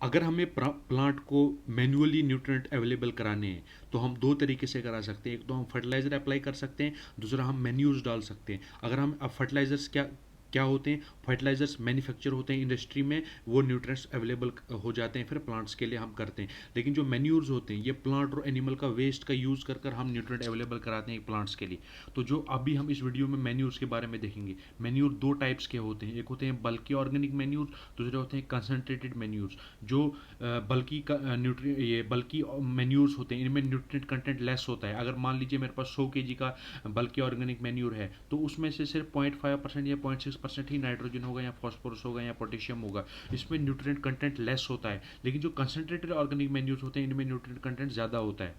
अगर हमें प्लांट को मैन्युअली न्यूट्रिएंट अवेलेबल कराने हैं तो हम दो तरीके से करा सकते हैं। एक तो हम फर्टिलाइज़र अप्लाई कर सकते हैं, दूसरा हम मैन्यूर्स डाल सकते हैं। अगर हम अब फर्टिलाइजर्स क्या क्या होते हैं, फर्टिलाइजर्स मैन्युफैक्चर होते हैं इंडस्ट्री में, वो न्यूट्रिएंट्स अवेलेबल हो जाते हैं, फिर प्लांट्स के लिए हम करते हैं। लेकिन जो मैन्यूर्स होते हैं ये प्लांट और एनिमल का वेस्ट का यूज़ कर कर हम न्यूट्रिएंट अवेलेबल कराते हैं प्लांट्स के लिए। तो जो अभी हम इस वीडियो में मैन्यूर्स के बारे में देखेंगे, मैन्यूर दो टाइप्स के होते हैं। एक होते हैं बल्कि ऑर्गेनिक मैन्यूर, दूसरे होते हैं कंसनट्रेटेड मैन्यूर्स। जो बल्कि का न्यूट्री ये बल्कि मैन्यूर्स होते हैं, इनमें न्यूट्रिएंट कंटेंट लेस होता है। अगर मान लीजिए मेरे पास 100 kg का बल्कि ऑर्गेनिक मैन्यूर है तो उसमें से सिर्फ 0.5% या 0.6% ही नाइट्रोजन होगा या फॉस्फोरस होगा या पोटेशियम होगा। इसमें न्यूट्रिएंट कंटेंट लेस होता है। लेकिन जो कंसनट्रेटेड ऑर्गेनिक मैन्यूर्स होते हैं इनमें न्यूट्रिएंट कंटेंट ज़्यादा होता है।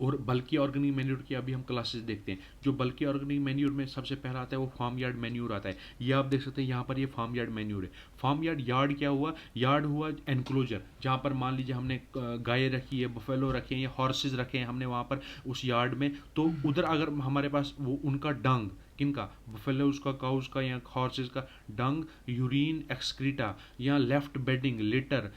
और बल्कि ऑर्गेनिक मैन्यूर की अभी हम क्लासेस देखते हैं। जो बल्कि ऑर्गेनिक मैन्यूर में सबसे पहला आता है वो फार्म यार्ड मैन्यूर आता है। ये आप देख सकते हैं यहाँ पर, ये फार्म यार्ड मैन्यूर है। फार्म यार्ड, यार्ड क्या हुआ, यार्ड हुआ एनक्लोजर, जहाँ पर मान लीजिए हमने गाय रखी है, बफेलो रखे हैं या हॉर्सेज रखे हैं हमने वहाँ पर उस यार्ड में, तो उधर अगर हमारे पास वो उनका डंग, किनका, बफेलोज का, काउज का या हॉर्सेज का डंग, यूरिन, एक्सक्रीटा या left bedding litter,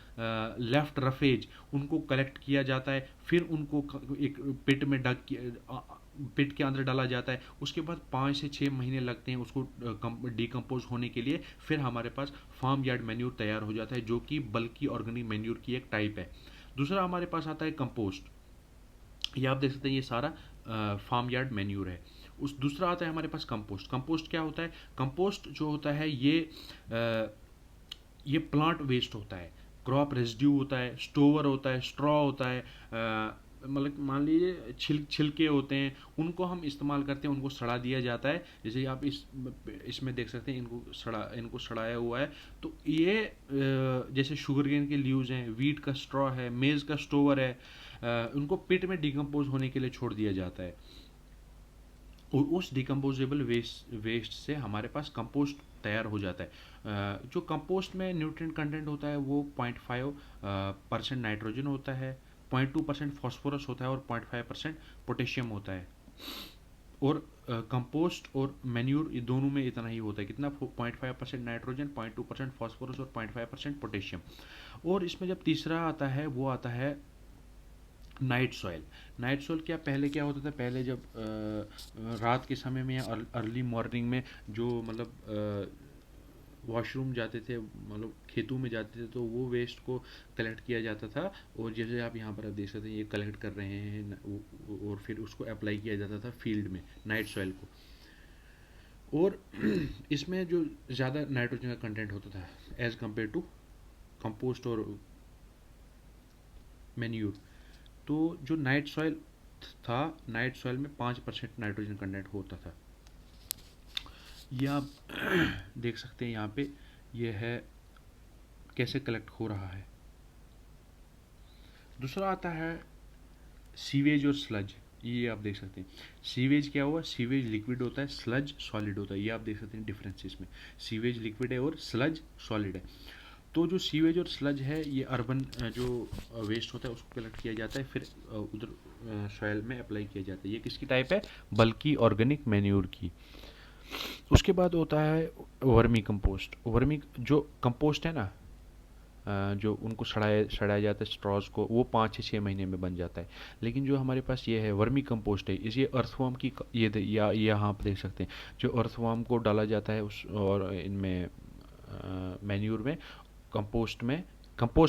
left roughage, उनको कलेक्ट किया जाता है। फिर उनको एक पिट में पिट के अंदर डाला जाता है। उसके बाद 5 से 6 महीने लगते हैं उसको डिकम्पोज होने के लिए। फिर हमारे पास फार्म यार्ड मैन्यूर तैयार हो जाता है, जो कि बल्कि ऑर्गेनिक मैन्यूर की एक टाइप है। दूसरा हमारे पास आता है कंपोस्ट। ये आप देख सकते हैं, ये सारा फार्म यार्ड मैन्यूर है। उस दूसरा आता है हमारे पास कंपोस्ट। कंपोस्ट क्या होता है, कंपोस्ट जो होता है ये प्लांट वेस्ट होता है, क्रॉप रेजिड्यू होता है, स्टोवर होता है, स्ट्रॉ होता है, मतलब मान लीजिए छिलके होते हैं, उनको हम इस्तेमाल करते हैं, उनको सड़ा दिया जाता है। जैसे आप इसमें देख सकते हैं, इनको सड़ाया हुआ है। तो ये जैसे शुगर केन के लीव्स हैं, वीट का स्ट्रॉ है, मेज़ का स्टोवर है, उनको पिट में डिकम्पोज होने के लिए छोड़ दिया जाता है। और उस डिकम्पोजेबल वेस्ट से हमारे पास कंपोस्ट तैयार हो जाता है। जो कंपोस्ट में न्यूट्रिएंट कंटेंट होता है वो 0.5% नाइट्रोजन होता है, 0.2% फॉस्फोरस होता है और 0.5% पोटेशियम होता है। और कंपोस्ट और मैन्यूर ये दोनों में इतना ही होता है, कितना, 0.5% नाइट्रोजन, 0.2% फॉस्फोरस और 0.5% पोटेशियम। और इसमें जब तीसरा आता है वो आता है नाइट सॉइल। नाइट सॉइल क्या, पहले क्या होता था, पहले जब रात के समय में या अर्ली मॉर्निंग में जो मतलब वॉशरूम जाते थे, मतलब खेतों में जाते थे, तो वो वेस्ट को कलेक्ट किया जाता था। और जैसे आप यहाँ पर आप देख सकते हैं ये कलेक्ट कर रहे हैं और फिर उसको अप्लाई किया जाता था फील्ड में, नाइट सॉइल को। और इसमें जो ज़्यादा नाइट्रोजन का कंटेंट होता था एज़ कम्पेयर टू कंपोस्ट और मैन्यूर। तो जो नाइट सॉइल था, नाइट सॉइल में 5% नाइट्रोजन कंटेंट होता था। ये आप देख सकते हैं यहाँ पे, ये है कैसे कलेक्ट हो रहा है। दूसरा आता है सीवेज और स्लज। ये आप देख सकते हैं, सीवेज क्या हुआ, सीवेज लिक्विड होता है, स्लज सॉलिड होता है। ये आप देख सकते हैं डिफरेंस इसमें, सीवेज लिक्विड है और स्लज सॉलिड है। तो जो सीवेज और स्लज है ये अर्बन जो वेस्ट होता है उसको कलेक्ट किया जाता है, फिर उधर सॉइल में अप्लाई किया जाता है। ये किसकी टाइप है, बल्कि ऑर्गेनिक मैन्योर की। उसके बाद होता है वर्मी कंपोस्ट। वर्मी जो कंपोस्ट है ना, जो उनको सड़ाया जाता है स्ट्रॉज को, वो 5 से 6 महीने में बन जाता है। लेकिन जो हमारे पास ये है वर्मी कंपोस्ट है, इस ये अर्थवर्म की या यहाँ आप देख सकते हैं, जो अर्थवर्म को डाला जाता है उस और इनमें मैन्यूर में, कंपोस्ट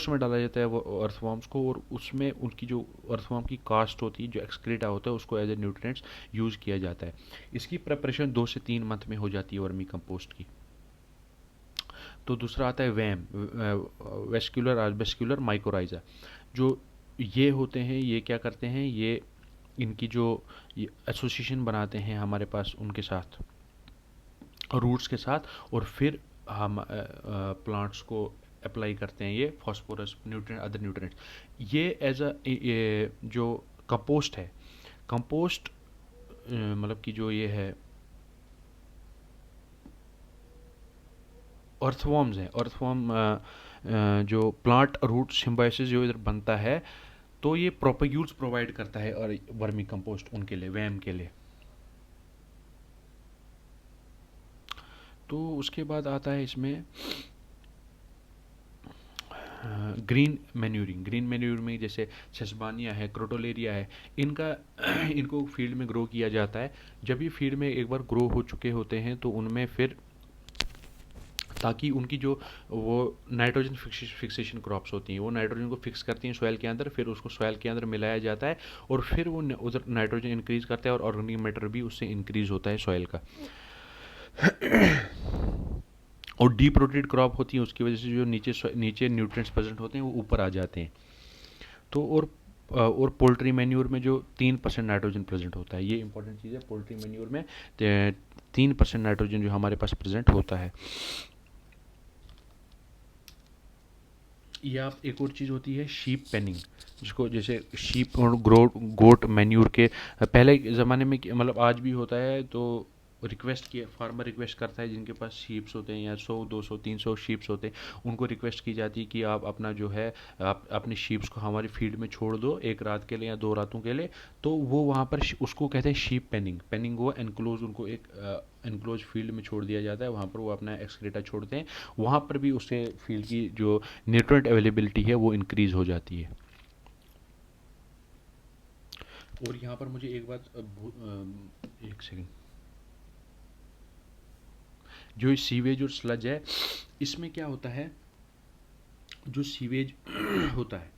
में डाला जाता है वो अर्थवर्म्स को, और उसमें उनकी जो अर्थवर्म की कास्ट होती है, जो एक्सक्रीटा होता है, उसको एज ए न्यूट्रिएंट्स यूज़ किया जाता है। इसकी प्रिपरेशन 2 से 3 मंथ में हो जाती है वर्मी कंपोस्ट की। तो दूसरा आता है वैम, वेस्क्यूलर आर्बेस्क्यूलर माइकोराइजा। जो ये होते हैं, ये क्या करते हैं, ये इनकी जो एसोसिएशन बनाते हैं हमारे पास उनके साथ, रूट्स के साथ, और फिर हम प्लांट्स को अप्लाई करते हैं ये फॉस्फोरस, न्यूट्रिएंट, अदर न्यूट्रिएंट्स। ये एज अ जो कंपोस्ट है, कंपोस्ट मतलब कि जो ये है अर्थवर्म्स हैं, अर्थवर्म जो प्लांट रूट सिम्बायोसिस जो इधर बनता है, तो ये प्रोपेग्यूल्स प्रोवाइड करता है और वर्मी कंपोस्ट उनके लिए, वैम के लिए। तो उसके बाद आता है इसमें ग्रीन मैन्यूरिंग, ग्रीन मैन्यूर में जैसे सेसबानिया है, क्रोटोलेरिया है, इनका इनको फील्ड में ग्रो किया जाता है। जब ये फील्ड में एक बार ग्रो हो चुके होते हैं तो उनमें फिर, ताकि उनकी जो वो नाइट्रोजन फिक्सेशन क्रॉप्स होती हैं, वो नाइट्रोजन को फिक्स करती हैं सॉइल के अंदर, फिर उसको सॉइल के अंदर मिलाया जाता है और फिर वो उधर नाइट्रोजन इंक्रीज करता है और ऑर्गेनिक मैटर भी उससे इंक्रीज होता है सॉइल का। और डीप रूटेड क्रॉप होती है, उसकी वजह से जो नीचे न्यूट्रिएंट्स प्रेजेंट होते हैं वो ऊपर आ जाते हैं। तो और पोल्ट्री मैन्यूर में जो 3% नाइट्रोजन प्रेजेंट होता है, ये इंपॉर्टेंट चीज़ है, पोल्ट्री मैन्यूर में 3% नाइट्रोजन जो हमारे पास प्रेजेंट होता है। या एक और चीज़ होती है शीप पेनिंग, जिसको जैसे शीप और गोट मैन्यूर के पहले ज़माने में मतलब आज भी होता है, तो रिक्वेस्ट किया, फार्मर रिक्वेस्ट करता है जिनके पास शीप्स होते हैं या 100 200 300 शीप्स होते हैं, उनको रिक्वेस्ट की जाती है कि आप अपना जो है आप अपने शीप्स को हमारी फील्ड में छोड़ दो एक रात के लिए या 2 रातों के लिए। तो वो वहाँ पर उसको कहते हैं शीप पेनिंग। पेनिंग वो एनक्लोज, उनको एक एनक्लोज फील्ड में छोड़ दिया जाता है, वहाँ पर वो अपना एक्सक्रीटा छोड़ते हैं, वहाँ पर भी उससे फील्ड की जो न्यूट्रिएंट अवेलेबिलिटी है वो इंक्रीज हो जाती है। और यहाँ पर मुझे एक बात एक सेकंड, जो सीवेज और स्लज है, इसमें क्या होता है, जो सीवेज होता है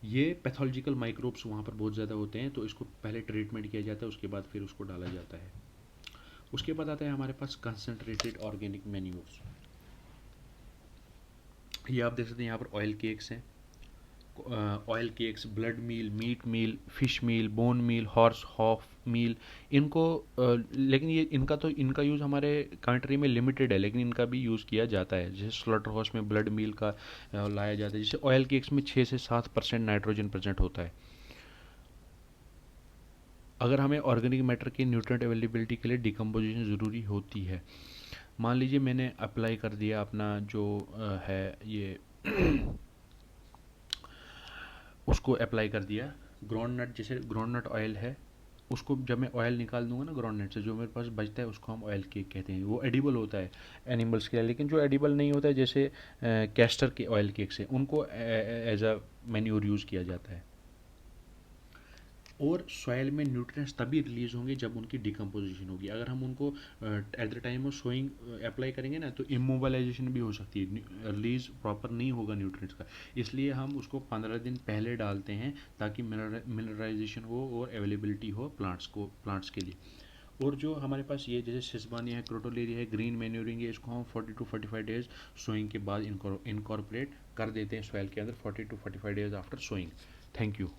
ये पैथोलॉजिकल माइक्रोब्स वहाँ पर बहुत ज़्यादा होते हैं, तो इसको पहले ट्रीटमेंट किया जाता है, उसके बाद फिर उसको डाला जाता है। उसके बाद आता है हमारे पास कंसनट्रेटेड ऑर्गेनिक मैन्यूर्स। ये आप देख सकते हैं यहाँ पर ऑयल केक्स हैं, oil cakes, blood meal, meat meal, fish meal, bone meal, horse hoof meal, इनको लेकिन ये इनका यूज़ हमारे कंट्री में लिमिटेड है, लेकिन इनका भी यूज़ किया जाता है। जैसे स्लॉटर हाउस में ब्लड मील का लाया जाता है। जैसे ऑयल केक्स में 6 से 7% नाइट्रोजन प्रेजेंट होता है। अगर हमें ऑर्गेनिक मैटर की न्यूट्रिएंट अवेलेबिलिटी के लिए डिकम्पोजिशन ज़रूरी होती है, मान लीजिए मैंने अप्लाई कर दिया अपना जो है ये उसको अप्लाई कर दिया, ग्राउंड नट, जैसे ग्राउंड नट ऑयल है, उसको जब मैं ऑयल निकाल दूंगा ना ग्राउंड नट से, जो मेरे पास बचता है उसको हम ऑयल केक कहते हैं। वो एडिबल होता है एनिमल्स के लिए, लेकिन जो एडिबल नहीं होता है जैसे कैस्टर के ऑयल केक से, उनको एज अ मैन्योर यूज़ किया जाता है। और सॉइल में न्यूट्रिएंट्स तभी रिलीज होंगे जब उनकी डिकम्पोजिशन होगी। अगर हम उनको at the time of sowing apply करेंगे ना, तो इमोबलाइजेशन भी हो सकती है, रिलीज प्रॉपर नहीं होगा न्यूट्रिएंट्स का। इसलिए हम उसको 15 दिन पहले डालते हैं, ताकि मिनरलाइजेशन हो और अवेलेबिलिटी हो प्लांट्स के लिए। और जो हमारे पास ये जैसे सिसबानिया है, क्रोटोलेरिया है, ग्रीन मैन्यूरिंग है, इसको हम 40 to 45 डेज सोइंग के बाद इनकॉर्पोरेट कर देते हैं सॉइल के अंदर, 40 to 45 days after sowing. Thank you.